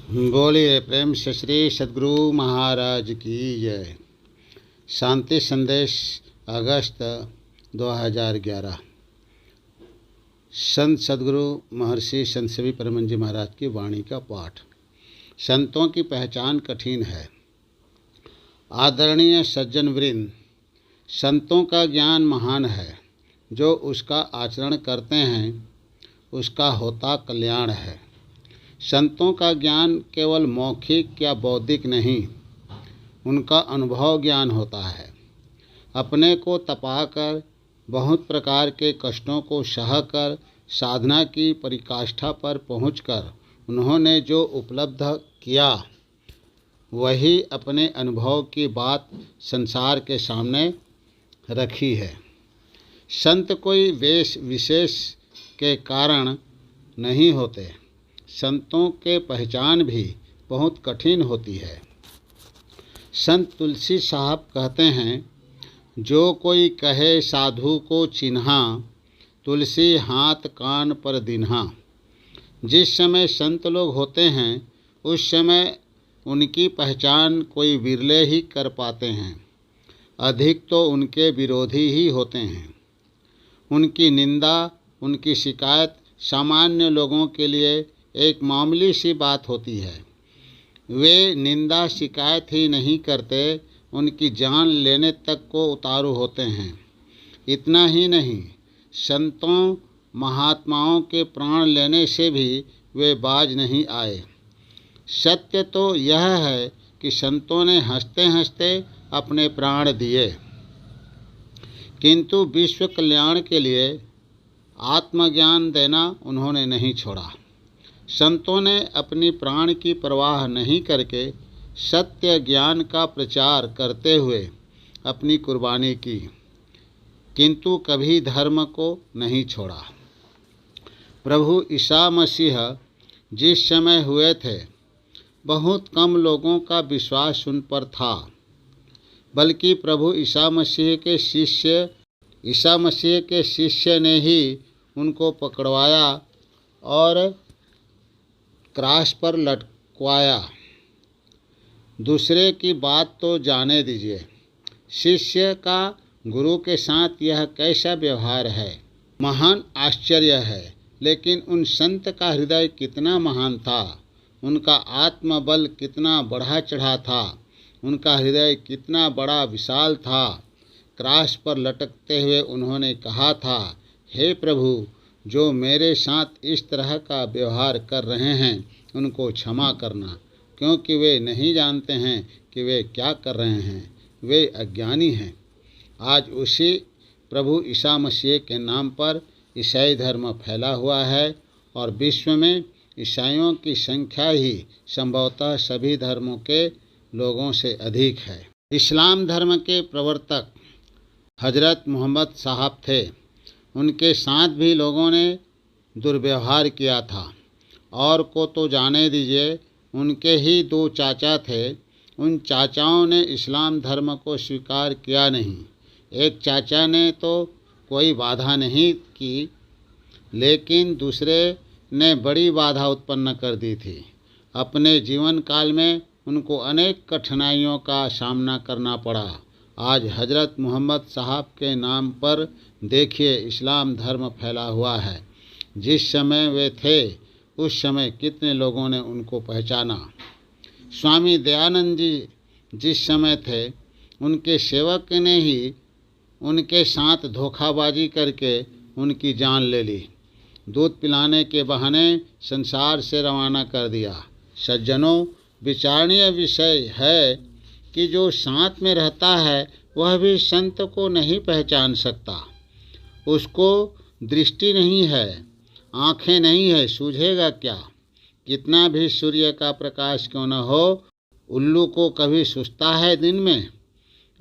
बोलिए प्रेम से श्री सद्गुरु महाराज की जय। शांति संदेश अगस्त 2011। संत सद्गुरु महर्षि संत सेवी परमहंस जी महाराज की वाणी का पाठ। संतों की पहचान कठिन है। आदरणीय सज्जन वृंद, संतों का ज्ञान महान है। जो उसका आचरण करते हैं उसका होता कल्याण है। संतों का ज्ञान केवल मौखिक या बौद्धिक नहीं, उनका अनुभव ज्ञान होता है। अपने को तपाकर, बहुत प्रकार के कष्टों को सहकर, साधना की पराकाष्ठा पर पहुंचकर उन्होंने जो उपलब्ध किया वही अपने अनुभव की बात संसार के सामने रखी है। संत कोई वेश विशेष के कारण नहीं होते। संतों के पहचान भी बहुत कठिन होती है। संत तुलसी साहब कहते हैं, जो कोई कहे साधु को चिन्हा, तुलसी हाथ कान पर दिन्हा। जिस समय संत लोग होते हैं उस समय उनकी पहचान कोई विरले ही कर पाते हैं। अधिक तो उनके विरोधी ही होते हैं। उनकी निंदा, उनकी शिकायत सामान्य लोगों के लिए एक मामूली सी बात होती है। वे निंदा शिकायत ही नहीं करते, उनकी जान लेने तक को उतारू होते हैं। इतना ही नहीं, संतों महात्माओं के प्राण लेने से भी वे बाज नहीं आए। सत्य तो यह है कि संतों ने हंसते हंसते अपने प्राण दिए, किंतु विश्व कल्याण के लिए आत्मज्ञान देना उन्होंने नहीं छोड़ा। संतों ने अपनी प्राण की परवाह नहीं करके सत्य ज्ञान का प्रचार करते हुए अपनी कुर्बानी की, किंतु कभी धर्म को नहीं छोड़ा। प्रभु ईसा मसीह जिस समय हुए थे बहुत कम लोगों का विश्वास उन पर था, बल्कि प्रभु ईसा मसीह के शिष्य ने ही उनको पकड़वाया और क्रॉस पर लटकवाया। दूसरे की बात तो जाने दीजिए, शिष्य का गुरु के साथ यह कैसा व्यवहार है, महान आश्चर्य है। लेकिन उन संत का हृदय कितना महान था, उनका आत्मबल कितना बढ़ा चढ़ा था, उनका हृदय कितना बड़ा विशाल था। क्रॉस पर लटकते हुए उन्होंने कहा था, हे प्रभु, जो मेरे साथ इस तरह का व्यवहार कर रहे हैं उनको क्षमा करना, क्योंकि वे नहीं जानते हैं कि वे क्या कर रहे हैं, वे अज्ञानी हैं। आज उसी प्रभु ईसा मसीह के नाम पर ईसाई धर्म फैला हुआ है और विश्व में ईसाइयों की संख्या ही संभवतः सभी धर्मों के लोगों से अधिक है। इस्लाम धर्म के प्रवर्तक हजरत मोहम्मद साहब थे। उनके साथ भी लोगों ने दुर्व्यवहार किया था। और को तो जाने दीजिए, उनके ही 2 चाचा थे। उन चाचाओं ने इस्लाम धर्म को स्वीकार किया नहीं। एक चाचा ने तो कोई बाधा नहीं की, लेकिन दूसरे ने बड़ी बाधा उत्पन्न कर दी थी। अपने जीवन काल में उनको अनेक कठिनाइयों का सामना करना पड़ा। आज हजरत मोहम्मद साहब के नाम पर देखिए इस्लाम धर्म फैला हुआ है। जिस समय वे थे उस समय कितने लोगों ने उनको पहचाना। स्वामी दयानंद जी जिस समय थे उनके सेवक ने ही उनके साथ धोखाबाजी करके उनकी जान ले ली। दूध पिलाने के बहाने संसार से रवाना कर दिया। सज्जनों, विचारणीय विषय है कि जो साथ में रहता है वह भी संत को नहीं पहचान सकता। उसको दृष्टि नहीं है, आँखें नहीं है, सूझेगा क्या? कितना भी सूर्य का प्रकाश क्यों न हो, उल्लू को कभी सूझता है दिन में?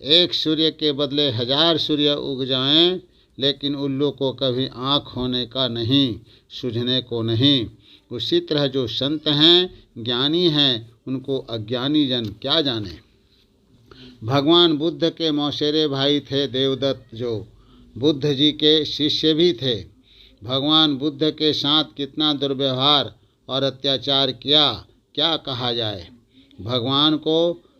एक सूर्य के बदले 1000 सूर्य उग जाएं, लेकिन उल्लू को कभी आँख होने का नहीं, सूझने को नहीं। उसी तरह जो संत हैं, ज्ञानी हैं, उनको अज्ञानी जन क्या जाने। भगवान बुद्ध के मौसेरे भाई थे देवदत्त, जो बुद्ध जी के शिष्य भी थे। भगवान बुद्ध के साथ कितना दुर्व्यवहार और अत्याचार किया, क्या कहा जाए। भगवान को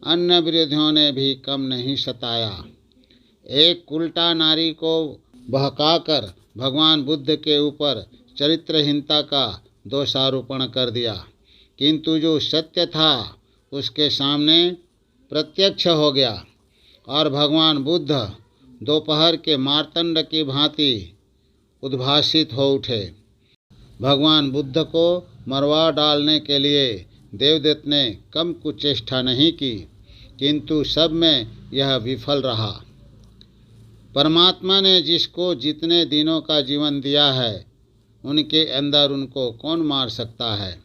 अन्य विरोधियों ने भी कम नहीं सताया। एक उल्टा नारी को बहकाकर भगवान बुद्ध के ऊपर चरित्रहीनता का दोषारोपण कर दिया, किंतु जो सत्य था उसके सामने प्रत्यक्ष हो गया और भगवान बुद्ध दोपहर के मार्तंड की भांति उद्भासित हो उठे। भगवान बुद्ध को मरवा डालने के लिए देवदत्त ने कम कुचेष्टा नहीं की, किंतु सब में यह विफल रहा। परमात्मा ने जिसको जितने दिनों का जीवन दिया है, उनके अंदर उनको कौन मार सकता है।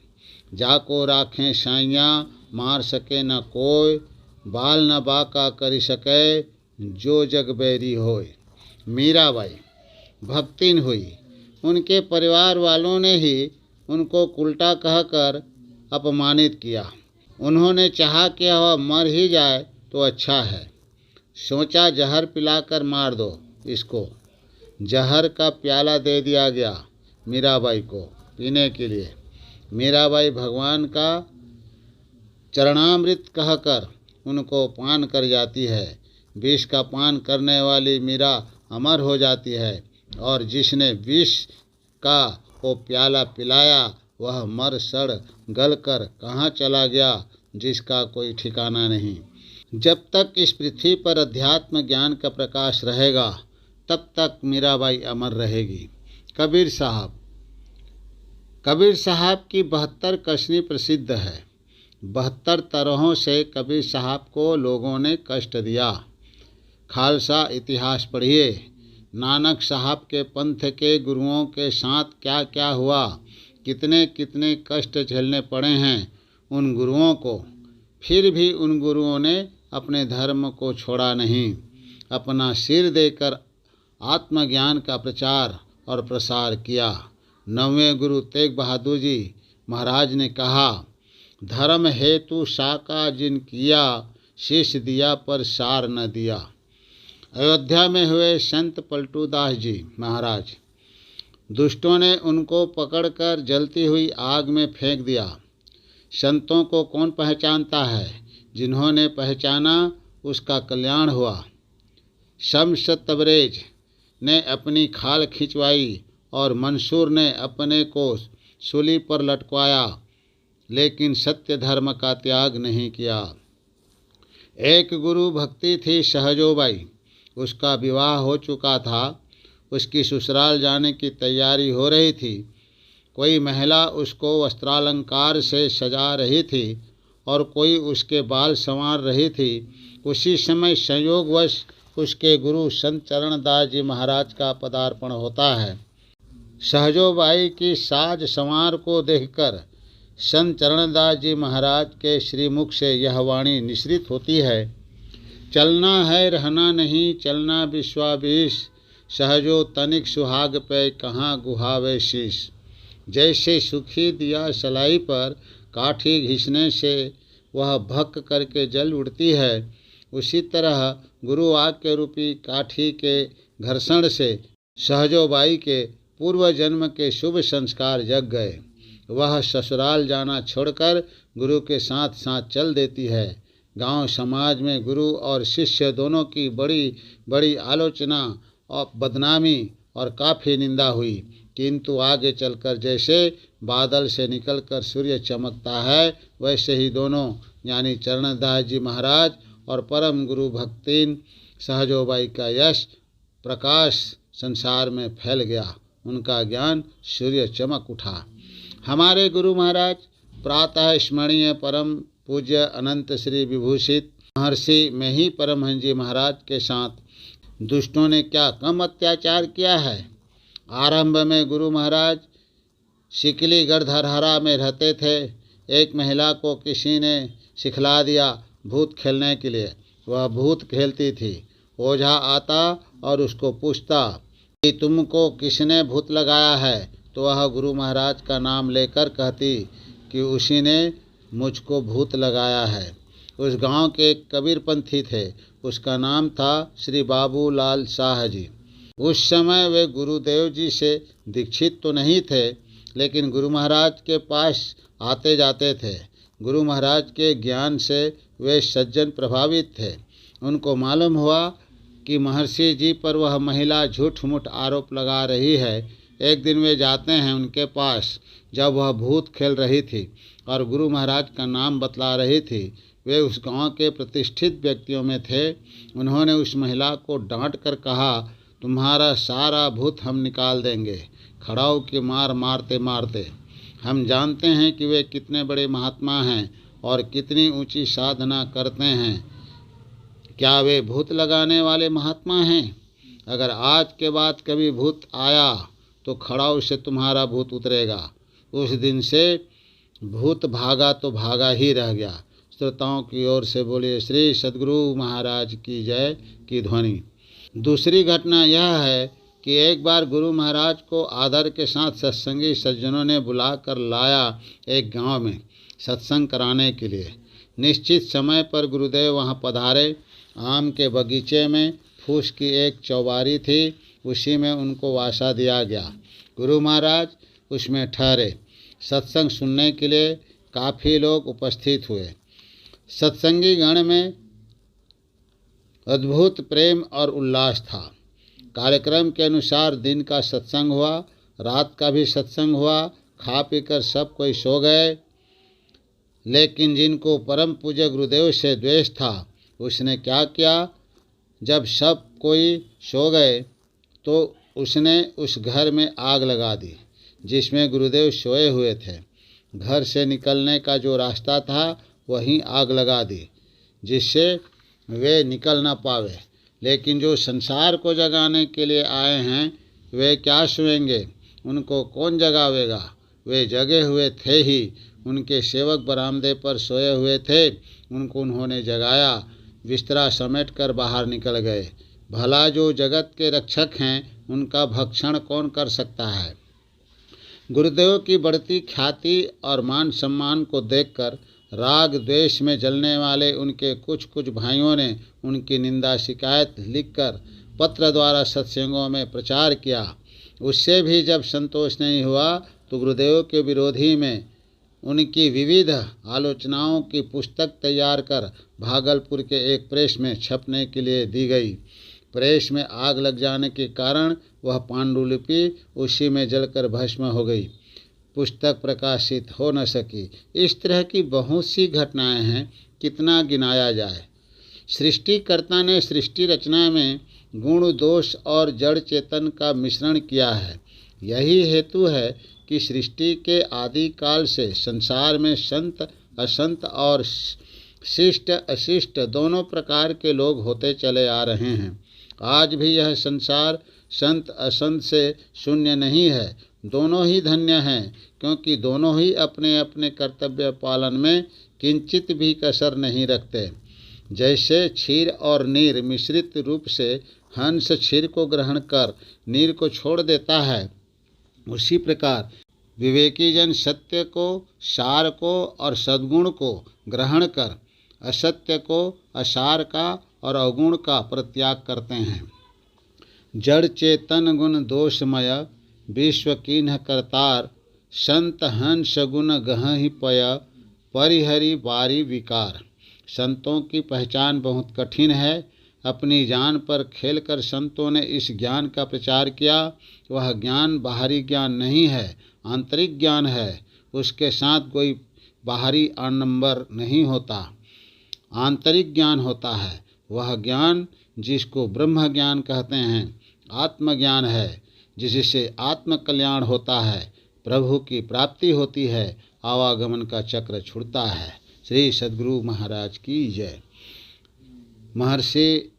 जाको राखें साइयाँ, मार सके न कोई, बाल न बाका करी सके, जो जग बैरी होय। मीराबाई भक्तिन हुई। उनके परिवार वालों ने ही उनको उल्टा कहकर अपमानित किया। उन्होंने चाहा कि वह मर ही जाए तो अच्छा है। सोचा जहर पिलाकर मार दो इसको। जहर का प्याला दे दिया गया मीराबाई को पीने के लिए। मीराबाई भगवान का चरणामृत कहकर उनको पान कर जाती है। विष का पान करने वाली मीरा अमर हो जाती है, और जिसने विष का वो प्याला पिलाया वह मर सड़ गल कर कहाँ चला गया, जिसका कोई ठिकाना नहीं। जब तक इस पृथ्वी पर अध्यात्म ज्ञान का प्रकाश रहेगा, तब तक मीराबाई अमर रहेगी। कबीर साहब की 72 कसनी प्रसिद्ध है। 72 तरहों से कबीर साहब को लोगों ने कष्ट दिया। खालसा इतिहास पढ़िए। नानक साहब के पंथ के गुरुओं के साथ क्या क्या हुआ, कितने कितने कष्ट झेलने पड़े हैं उन गुरुओं को। फिर भी उन गुरुओं ने अपने धर्म को छोड़ा नहीं। अपना सिर देकर आत्मज्ञान का प्रचार और प्रसार किया। 9वें गुरु तेग बहादुर जी महाराज ने कहा, धर्म हेतु साका जिन किया, शीश दिया पर सार न दिया। अयोध्या में हुए संत पलटूदास जी महाराज, दुष्टों ने उनको पकड़कर जलती हुई आग में फेंक दिया। संतों को कौन पहचानता है, जिन्होंने पहचाना उसका कल्याण हुआ। शम्स तबरेज ने अपनी खाल खिंचवाई और मंसूर ने अपने को सूली पर लटकवाया, लेकिन सत्य धर्म का त्याग नहीं किया। एक गुरु भक्ति थी सहजोबाई। उसका विवाह हो चुका था। उसकी ससुराल जाने की तैयारी हो रही थी। कोई महिला उसको वस्त्रालंकार से सजा रही थी और कोई उसके बाल संवार रही थी। उसी समय संयोगवश उसके गुरु संत चरणदास जी महाराज का पदार्पण होता है। सहजोबाई की साज संवार को देखकर संत चरणदास जी महाराज के श्रीमुख से यह वाणी निसृत होती है, चलना है रहना नहीं, चलना विश्वाभीष, सहजो तनिक सुहाग पे कहाँ गुहावे शीश। जैसे सुखी दिया सलाई पर काठी घिसने से वह भक करके जल उड़ती है, उसी तरह गुरु वाक्य रूपी काठी के घर्षण से सहजोबाई के पूर्व जन्म के शुभ संस्कार जग गए। वह ससुराल जाना छोड़कर गुरु के साथ साथ चल देती है। गांव समाज में गुरु और शिष्य दोनों की बड़ी बड़ी आलोचना और बदनामी और काफ़ी निंदा हुई, किंतु आगे चलकर जैसे बादल से निकलकर सूर्य चमकता है, वैसे ही दोनों यानी चरणदास जी महाराज और परम गुरु भक्तिन सहजोबाई का यश प्रकाश संसार में फैल गया। उनका ज्ञान सूर्य चमक उठा। हमारे गुरु महाराज प्रातः स्मरणीय परम पूज्य अनंत श्री विभूषित महर्षि में ही परमहंस जी महाराज के साथ दुष्टों ने क्या कम अत्याचार किया है। आरंभ में गुरु महाराज शिकलीगढ़ धरहरा में रहते थे। एक महिला को किसी ने सिखला दिया भूत खेलने के लिए। वह भूत खेलती थी। ओझा आता और उसको पूछता कि तुमको किसने भूत लगाया है, तो वह गुरु महाराज का नाम लेकर कहती कि उसी ने मुझको भूत लगाया है। उस गांव के एक कबीरपंथी थे। उसका नाम था श्री बाबूलाल शाह जी। उस समय वे गुरुदेव जी से दीक्षित तो नहीं थे, लेकिन गुरु महाराज के पास आते जाते थे। गुरु महाराज के ज्ञान से वे सज्जन प्रभावित थे। उनको मालूम हुआ कि महर्षि जी पर वह महिला झूठ मूठ आरोप लगा रही है। एक दिन वे जाते हैं उनके पास, जब वह भूत खेल रही थी और गुरु महाराज का नाम बतला रही थी। वे उस गांव के प्रतिष्ठित व्यक्तियों में थे। उन्होंने उस महिला को डांट कर कहा, तुम्हारा सारा भूत हम निकाल देंगे, खड़ाऊ की मार मारते मारते। हम जानते हैं कि वे कितने बड़े महात्मा हैं और कितनी ऊंची साधना करते हैं। क्या वे भूत लगाने वाले महात्मा हैं? अगर आज के बाद कभी भूत आया तो खड़ाऊ से तुम्हारा भूत उतरेगा। उस दिन से भूत भागा तो भागा ही रह गया। श्रोताओं की ओर से बोलिए श्री सद्गुरु महाराज की जय की ध्वनि। दूसरी घटना यह है कि एक बार गुरु महाराज को आदर के साथ सत्संगी सज्जनों ने बुलाकर लाया एक गांव में सत्संग कराने के लिए। निश्चित समय पर गुरुदेव वहां पधारे। आम के बगीचे में फूस की एक चौबारी थी, उसी में उनको वासा दिया गया। गुरु महाराज उसमें ठहरे। सत्संग सुनने के लिए काफ़ी लोग उपस्थित हुए। सत्संगी गण में अद्भुत प्रेम और उल्लास था। कार्यक्रम के अनुसार दिन का सत्संग हुआ, रात का भी सत्संग हुआ। खा पीकर सब कोई सो गए। लेकिन जिनको परम पूज्य गुरुदेव से द्वेष था, उसने क्या किया, जब सब कोई सो गए तो उसने उस घर में आग लगा दी जिसमें गुरुदेव सोए हुए थे। घर से निकलने का जो रास्ता था वहीं आग लगा दी, जिससे वे निकल न पावे। लेकिन जो संसार को जगाने के लिए आए हैं, वे क्या सोएंगे? उनको कौन जगावेगा? वे जगे हुए थे ही। उनके सेवक बरामदे पर सोए हुए थे, उनको उन्होंने जगाया। बिस्तरा समेट कर बाहर निकल गए। भला जो जगत के रक्षक हैं, उनका भक्षण कौन कर सकता है? गुरुदेव की बढ़ती ख्याति और मान सम्मान को देखकर राग द्वेष में जलने वाले उनके कुछ भाइयों ने उनकी निंदा शिकायत लिखकर पत्र द्वारा सत्संगों में प्रचार किया। उससे भी जब संतोष नहीं हुआ तो गुरुदेव के विरोधी में उनकी विविध आलोचनाओं की पुस्तक तैयार कर भागलपुर के एक प्रेस में छपने के लिए दी गई। प्रेस में आग लग जाने के कारण वह पांडुलिपि उसी में जलकर भस्म हो गई। पुस्तक प्रकाशित हो न सकी। इस तरह की बहुत सी घटनाएं हैं, कितना गिनाया जाए। सृष्टिकर्ता ने सृष्टि रचना में गुण दोष और जड़ चेतन का मिश्रण किया है। यही हेतु है कि सृष्टि के आदि काल से संसार में संत असंत और शिष्ट अशिष्ट दोनों प्रकार के लोग होते चले आ रहे हैं। आज भी यह संसार संत असंत से शून्य नहीं है। दोनों ही धन्य हैं, क्योंकि दोनों ही अपने अपने कर्तव्य पालन में किंचित भी कसर नहीं रखते। जैसे क्षीर और नीर मिश्रित रूप से हंस क्षीर को ग्रहण कर नीर को छोड़ देता है, उसी प्रकार विवेकी जन सत्य को, सार को और सद्गुण को ग्रहण कर असत्य को, असार का और अवगुण का परित्याग करते हैं। जड़ चेतन गुण दोषमय विश्व कीन्ह करतार, संत हंस गुण गहहि पय परिहरि बारी विकार। संतों की पहचान बहुत कठिन है। अपनी जान पर खेलकर संतों ने इस ज्ञान का प्रचार किया। वह ज्ञान बाहरी ज्ञान नहीं है, आंतरिक ज्ञान है। उसके साथ कोई बाहरी आडंबर नहीं होता, आंतरिक ज्ञान होता है। वह ज्ञान जिसको ब्रह्म ज्ञान कहते हैं, आत्मज्ञान है, जिससे आत्म कल्याण होता है, प्रभु की प्राप्ति होती है, आवागमन का चक्र छुड़ता है। श्री सद्गुरु महाराज की जय। महर्षि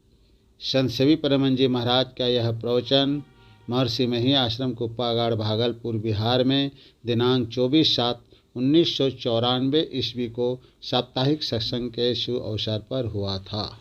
संत सेवी परमहंस जी महाराज का यह प्रवचन महर्षि मही आश्रम कुप्पागाड़ भागलपुर बिहार में दिनांक 24/7/1994 ईस्वी को साप्ताहिक सत्संग के शुभ अवसर पर हुआ था।